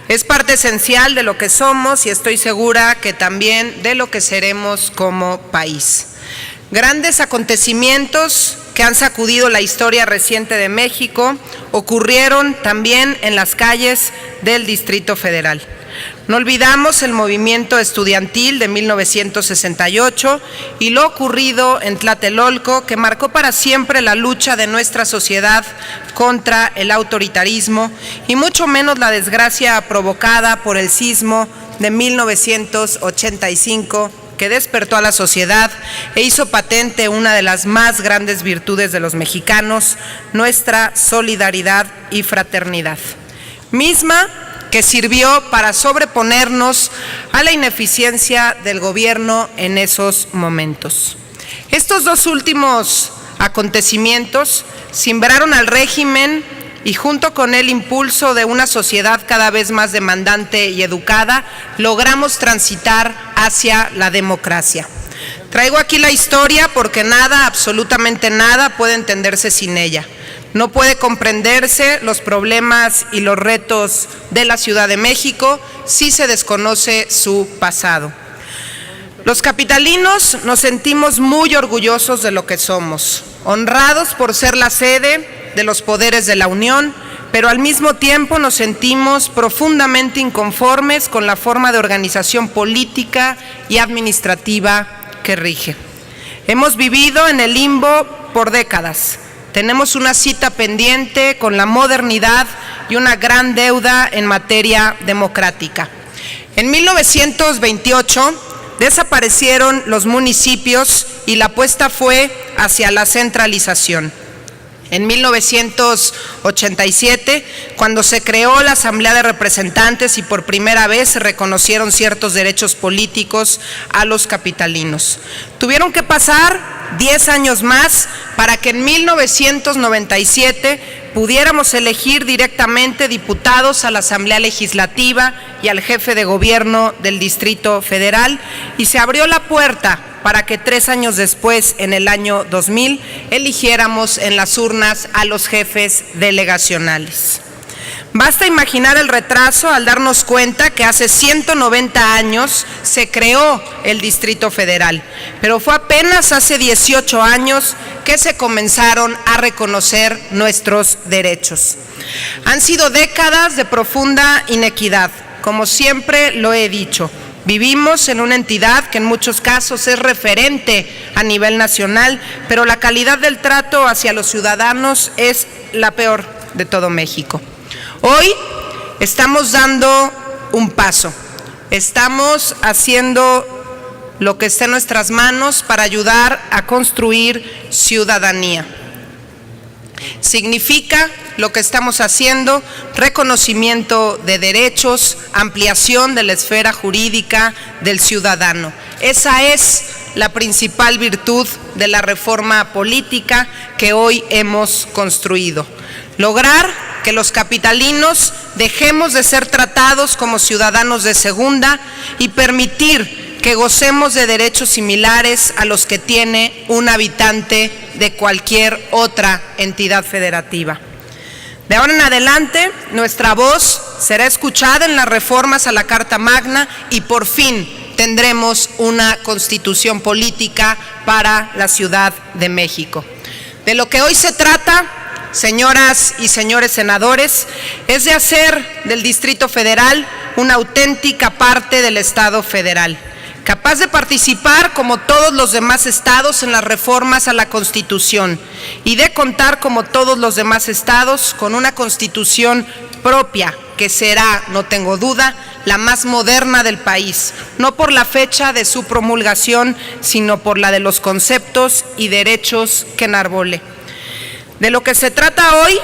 Es parte esencial de lo que somos y estoy segura que también de lo que seremos como país. Grandes acontecimientos que han sacudido la historia reciente de México ocurrieron también en las calles del Distrito Federal. No olvidamos el movimiento estudiantil de 1968 y lo ocurrido en Tlatelolco, que marcó para siempre la lucha de nuestra sociedad contra el autoritarismo, y mucho menos la desgracia provocada por el sismo de 1985, que despertó a la sociedad e hizo patente una de las más grandes virtudes de los mexicanos, nuestra solidaridad y fraternidad, misma que sirvió para sobreponernos a la ineficiencia del gobierno en esos momentos. Estos dos últimos acontecimientos simbraron al régimen y junto con el impulso de una sociedad cada vez más demandante y educada, logramos transitar hacia la democracia. Traigo aquí la historia porque nada, absolutamente nada, puede entenderse sin ella. No puede comprenderse los problemas y los retos de la Ciudad de México si se desconoce su pasado. Los capitalinos nos sentimos muy orgullosos de lo que somos, honrados por ser la sede de los poderes de la Unión, pero al mismo tiempo nos sentimos profundamente inconformes con la forma de organización política y administrativa que rige. Hemos vivido en el limbo por décadas. Tenemos una cita pendiente con la modernidad y una gran deuda en materia democrática. En 1928 desaparecieron los municipios y la apuesta fue hacia la centralización. En 1987, cuando se creó la Asamblea de Representantes y por primera vez se reconocieron ciertos derechos políticos a los capitalinos. Tuvieron que pasar 10 años más para que en 1997 pudiéramos elegir directamente diputados a la Asamblea Legislativa y al jefe de gobierno del Distrito Federal, y se abrió la puerta para que 3 años después, en el año 2000, eligiéramos en las urnas a los jefes delegacionales. Basta imaginar el retraso al darnos cuenta que hace 190 años se creó el Distrito Federal, pero fue apenas hace 18 años que se comenzaron a reconocer nuestros derechos. Han sido décadas de profunda inequidad, como siempre lo he dicho. Vivimos en una entidad que en muchos casos es referente a nivel nacional, pero la calidad del trato hacia los ciudadanos es la peor de todo México. Hoy estamos dando un paso, estamos haciendo lo que esté en nuestras manos para ayudar a construir ciudadanía. Significa lo que estamos haciendo, reconocimiento de derechos, ampliación de la esfera jurídica del ciudadano. Esa es la principal virtud de la reforma política que hoy hemos construido. Lograr que los capitalinos dejemos de ser tratados como ciudadanos de segunda y permitir que gocemos de derechos similares a los que tiene un habitante de cualquier otra entidad federativa. De ahora en adelante, nuestra voz será escuchada en las reformas a la Carta Magna y por fin tendremos una constitución política para la Ciudad de México. De lo que hoy se trata, señoras y señores senadores, es de hacer del Distrito Federal una auténtica parte del Estado federal, capaz de participar como todos los demás estados en las reformas a la Constitución y de contar como todos los demás estados con una Constitución propia que será, no tengo duda, la más moderna del país, no por la fecha de su promulgación, sino por la de los conceptos y derechos que enarbole. De lo que se trata hoy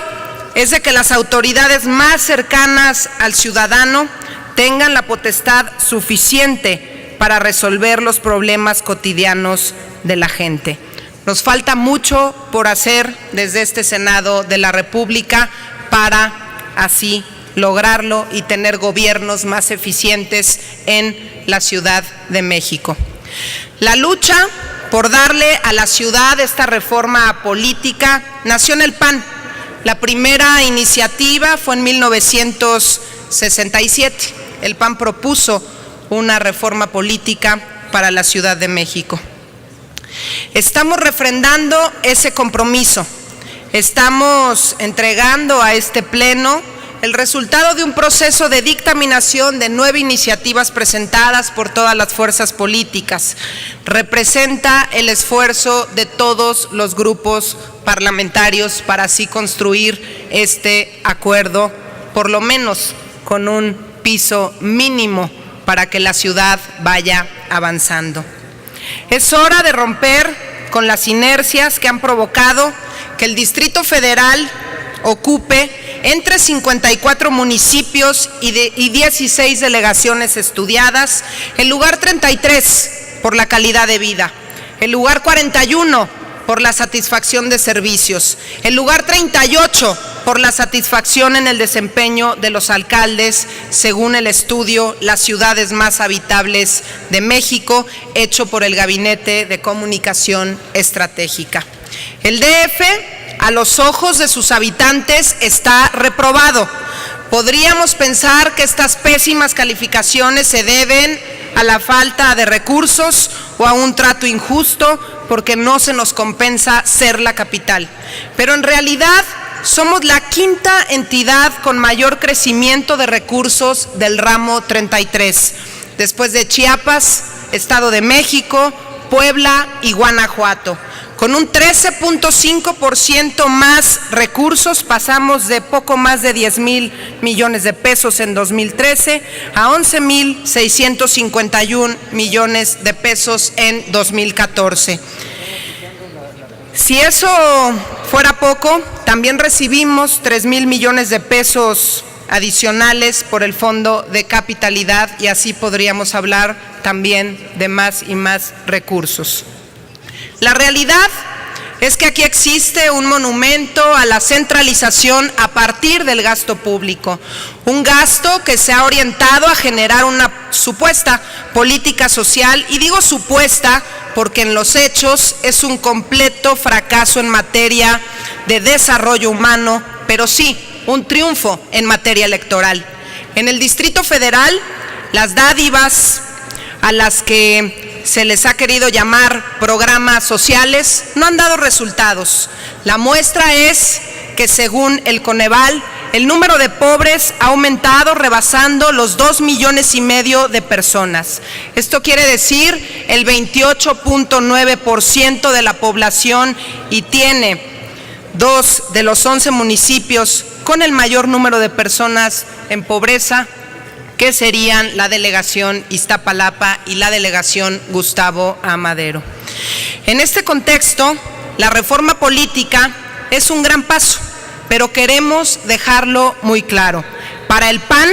es de que las autoridades más cercanas al ciudadano tengan la potestad suficiente para resolver los problemas cotidianos de la gente. Nos falta mucho por hacer desde este Senado de la República para así lograrlo y tener gobiernos más eficientes en la Ciudad de México. La lucha por darle a la ciudad esta reforma política nació en el PAN. La primera iniciativa fue en 1957 1967. El PAN propuso una reforma política para la Ciudad de México. Estamos refrendando ese compromiso. Estamos entregando a este Pleno el resultado de un proceso de dictaminación de 9 iniciativas presentadas por todas las fuerzas políticas. Representa el esfuerzo de todos los grupos parlamentarios para así construir este acuerdo, por lo menos con un piso mínimo para que la ciudad vaya avanzando. Es hora de romper con las inercias que han provocado que el Distrito Federal ocupe entre 54 municipios y 16 delegaciones estudiadas, el lugar 33 por la calidad de vida, el lugar 41 por la satisfacción de servicios, el lugar 38 por la satisfacción en el desempeño de los alcaldes, según el estudio Las ciudades más habitables de México, hecho por el Gabinete de Comunicación Estratégica. El DF, a los ojos de sus habitantes, está reprobado. Podríamos pensar que estas pésimas calificaciones se deben a la falta de recursos o a un trato injusto porque no se nos compensa ser la capital. Pero en realidad somos la quinta entidad con mayor crecimiento de recursos del ramo 33, después de Chiapas, Estado de México, Puebla y Guanajuato. Con un 13.5% más recursos, pasamos de poco más de 10,000 millones de pesos en 2013 a 11,651 millones de pesos en 2014. Si eso fuera poco, también recibimos 3,000 millones de pesos adicionales por el Fondo de Capitalidad y así podríamos hablar también de más y más recursos. La realidad es que aquí existe un monumento a la centralización a partir del gasto público, un gasto que se ha orientado a generar una supuesta política social, y digo supuesta porque en los hechos es un completo fracaso en materia de desarrollo humano, pero sí un triunfo en materia electoral. En el Distrito Federal, las dádivas a las que se les ha querido llamar programas sociales no han dado resultados. La muestra es que según el Coneval, el número de pobres ha aumentado rebasando los 2,5 millones de personas. Esto quiere decir el 28.9% de la población y tiene 2 de los 11 municipios con el mayor número de personas en pobreza, que serían la delegación Iztapalapa y la delegación Gustavo A. Madero. En este contexto, la reforma política es un gran paso, pero queremos dejarlo muy claro. Para el PAN,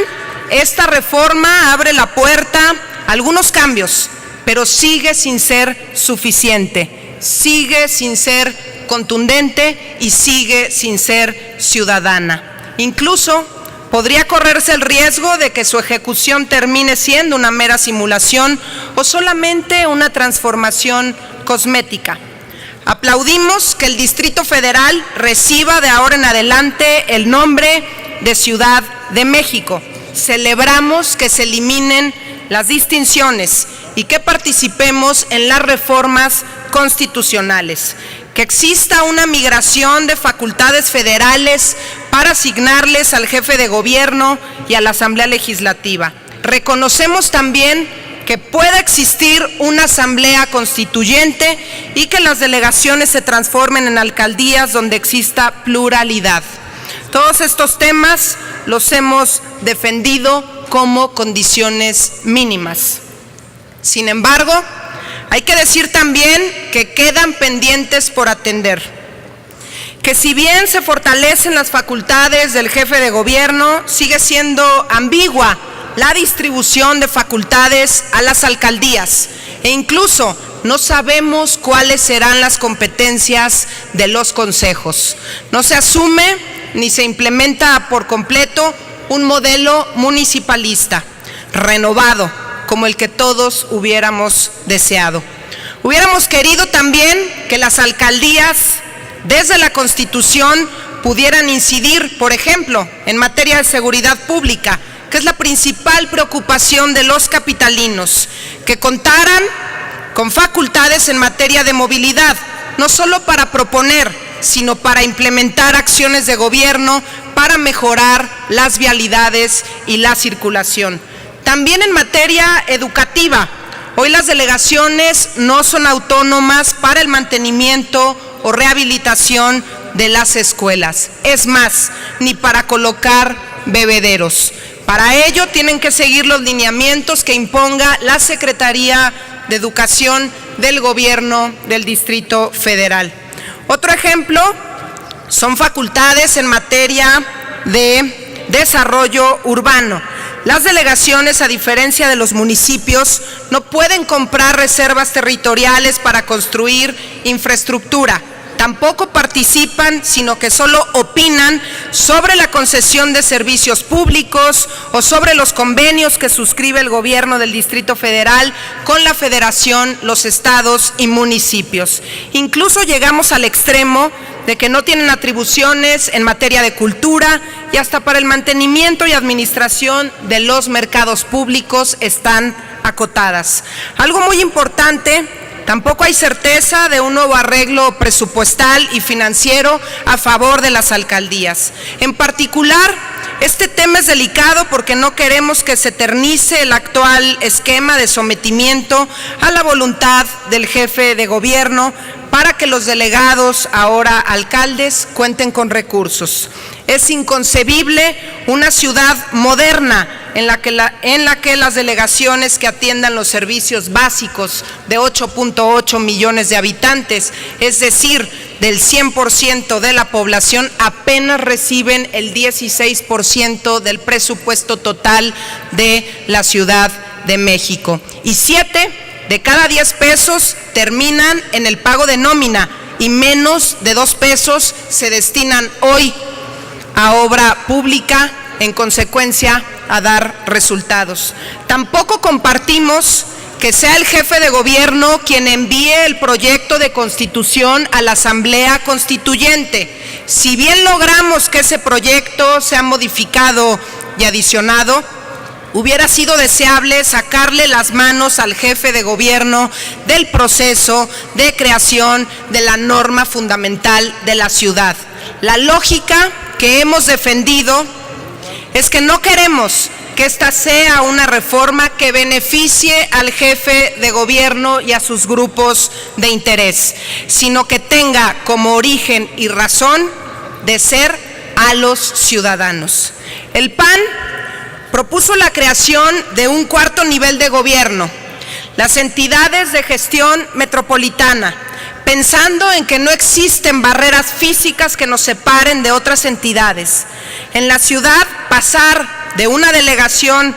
esta reforma abre la puerta a algunos cambios, pero sigue sin ser suficiente, sigue sin ser contundente y sigue sin ser ciudadana. Incluso podría correrse el riesgo de que su ejecución termine siendo una mera simulación o solamente una transformación cosmética. Aplaudimos que el Distrito Federal reciba de ahora en adelante el nombre de Ciudad de México. Celebramos que se eliminen las distinciones y que participemos en las reformas constitucionales, que exista una migración de facultades federales para asignarles al jefe de gobierno y a la Asamblea Legislativa. Reconocemos también que pueda existir una asamblea constituyente y que las delegaciones se transformen en alcaldías donde exista pluralidad. Todos estos temas los hemos defendido como condiciones mínimas. Sin embargo, hay que decir también que quedan pendientes por atender, que si bien se fortalecen las facultades del jefe de gobierno, sigue siendo ambigua la distribución de facultades a las alcaldías e incluso no sabemos cuáles serán las competencias de los consejos. No se asume ni se implementa por completo un modelo municipalista renovado, como el que todos hubiéramos deseado. Hubiéramos querido también que las alcaldías, desde la Constitución, pudieran incidir, por ejemplo, en materia de seguridad pública, que es la principal preocupación de los capitalinos, que contaran con facultades en materia de movilidad, no solo para proponer, sino para implementar acciones de gobierno para mejorar las vialidades y la circulación. También en materia educativa, hoy las delegaciones no son autónomas para el mantenimiento o rehabilitación de las escuelas, es más, ni para colocar bebederos. Para ello tienen que seguir los lineamientos que imponga la Secretaría de Educación del Gobierno del Distrito Federal. Otro ejemplo son facultades en materia de desarrollo urbano. Las delegaciones, a diferencia de los municipios, no pueden comprar reservas territoriales para construir infraestructura. Tampoco participan, sino que solo opinan sobre la concesión de servicios públicos o sobre los convenios que suscribe el gobierno del Distrito Federal con la Federación, los estados y municipios. Incluso llegamos al extremo de que no tienen atribuciones en materia de cultura y hasta para el mantenimiento y administración de los mercados públicos están acotadas. Algo muy importante: tampoco hay certeza de un nuevo arreglo presupuestal y financiero a favor de las alcaldías. En particular, este tema es delicado porque no queremos que se eternice el actual esquema de sometimiento a la voluntad del jefe de gobierno para que los delegados, ahora alcaldes, cuenten con recursos. Es inconcebible una ciudad moderna en la que las delegaciones que atiendan los servicios básicos de 8.8 millones de habitantes, es decir, del 100% de la población, apenas reciben el 16% del presupuesto total de la Ciudad de México. Y 7 de cada 10 pesos terminan en el pago de nómina y menos de 2 pesos se destinan hoy a obra pública, en consecuencia a dar resultados. Tampoco compartimos que sea el jefe de gobierno quien envíe el proyecto de constitución a la Asamblea Constituyente. Si bien logramos que ese proyecto sea modificado y adicionado, hubiera sido deseable sacarle las manos al jefe de gobierno del proceso de creación de la norma fundamental de la ciudad. La lógica que hemos defendido es que no queremos que esta sea una reforma que beneficie al jefe de gobierno y a sus grupos de interés, sino que tenga como origen y razón de ser a los ciudadanos. El PAN propuso la creación de un cuarto nivel de gobierno, las entidades de gestión metropolitana, pensando en que no existen barreras físicas que nos separen de otras entidades. En la ciudad, pasar de una delegación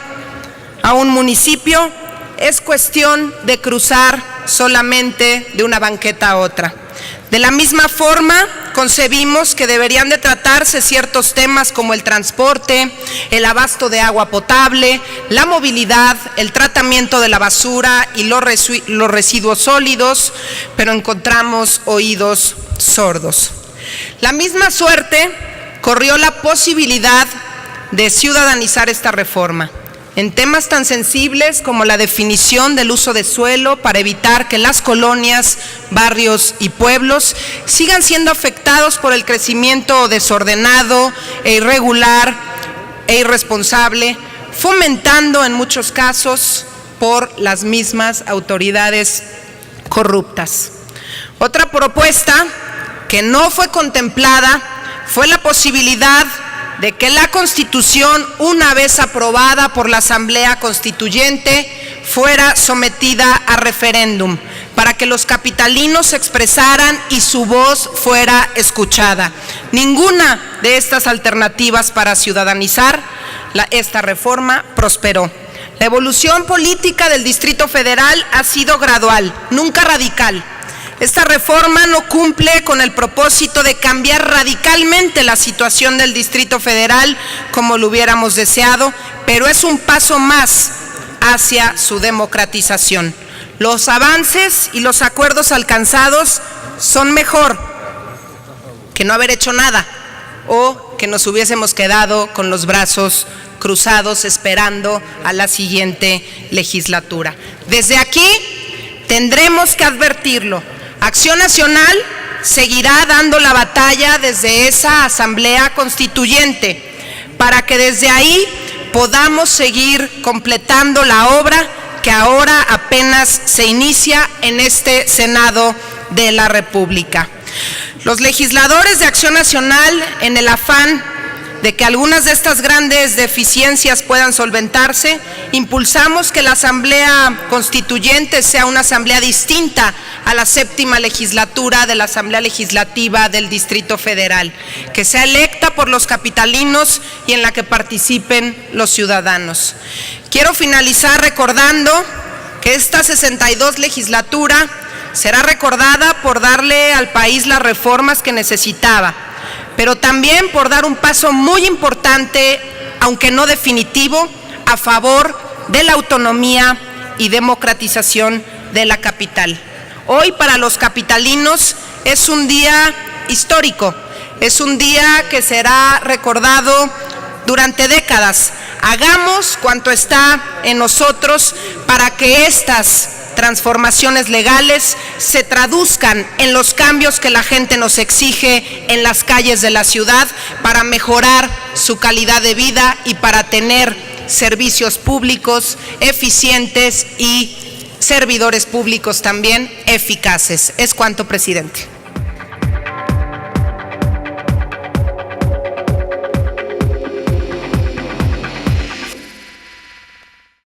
a un municipio es cuestión de cruzar solamente de una banqueta a otra. De la misma forma, concebimos que deberían de tratarse ciertos temas como el transporte, el abasto de agua potable, la movilidad, el tratamiento de la basura y los residuos sólidos, pero encontramos oídos sordos. La misma suerte corrió la posibilidad de ciudadanizar esta reforma en temas tan sensibles como la definición del uso de suelo para evitar que las colonias, barrios y pueblos sigan siendo afectados por el crecimiento desordenado e irregular e irresponsable, fomentando en muchos casos por las mismas autoridades corruptas. Otra propuesta que no fue contemplada fue la posibilidad de que la Constitución, una vez aprobada por la Asamblea Constituyente, fuera sometida a referéndum, para que los capitalinos se expresaran y su voz fuera escuchada. Ninguna de estas alternativas para ciudadanizar esta reforma prosperó. La evolución política del Distrito Federal ha sido gradual, nunca radical. Esta reforma no cumple con el propósito de cambiar radicalmente la situación del Distrito Federal como lo hubiéramos deseado, pero es un paso más hacia su democratización. Los avances y los acuerdos alcanzados son mejor que no haber hecho nada, o que nos hubiésemos quedado con los brazos cruzados esperando a la siguiente legislatura. Desde aquí tendremos que advertirlo. Acción Nacional seguirá dando la batalla desde esa Asamblea Constituyente para que desde ahí podamos seguir completando la obra que ahora apenas se inicia en este Senado de la República. Los legisladores de Acción Nacional, en el afán de que algunas de estas grandes deficiencias puedan solventarse, impulsamos que la Asamblea Constituyente sea una asamblea distinta a la 7ª legislatura de la Asamblea Legislativa del Distrito Federal, que sea electa por los capitalinos y en la que participen los ciudadanos. Quiero finalizar recordando que esta 62 legislatura será recordada por darle al país las reformas que necesitaba, pero también por dar un paso muy importante, aunque no definitivo, a favor de la autonomía y democratización de la capital. Hoy para los capitalinos es un día histórico, es un día que será recordado durante décadas. Hagamos cuanto está en nosotros para que estas transformaciones legales se traduzcan en los cambios que la gente nos exige en las calles de la ciudad para mejorar su calidad de vida y para tener servicios públicos eficientes y servidores públicos también eficaces. Es cuanto, presidente.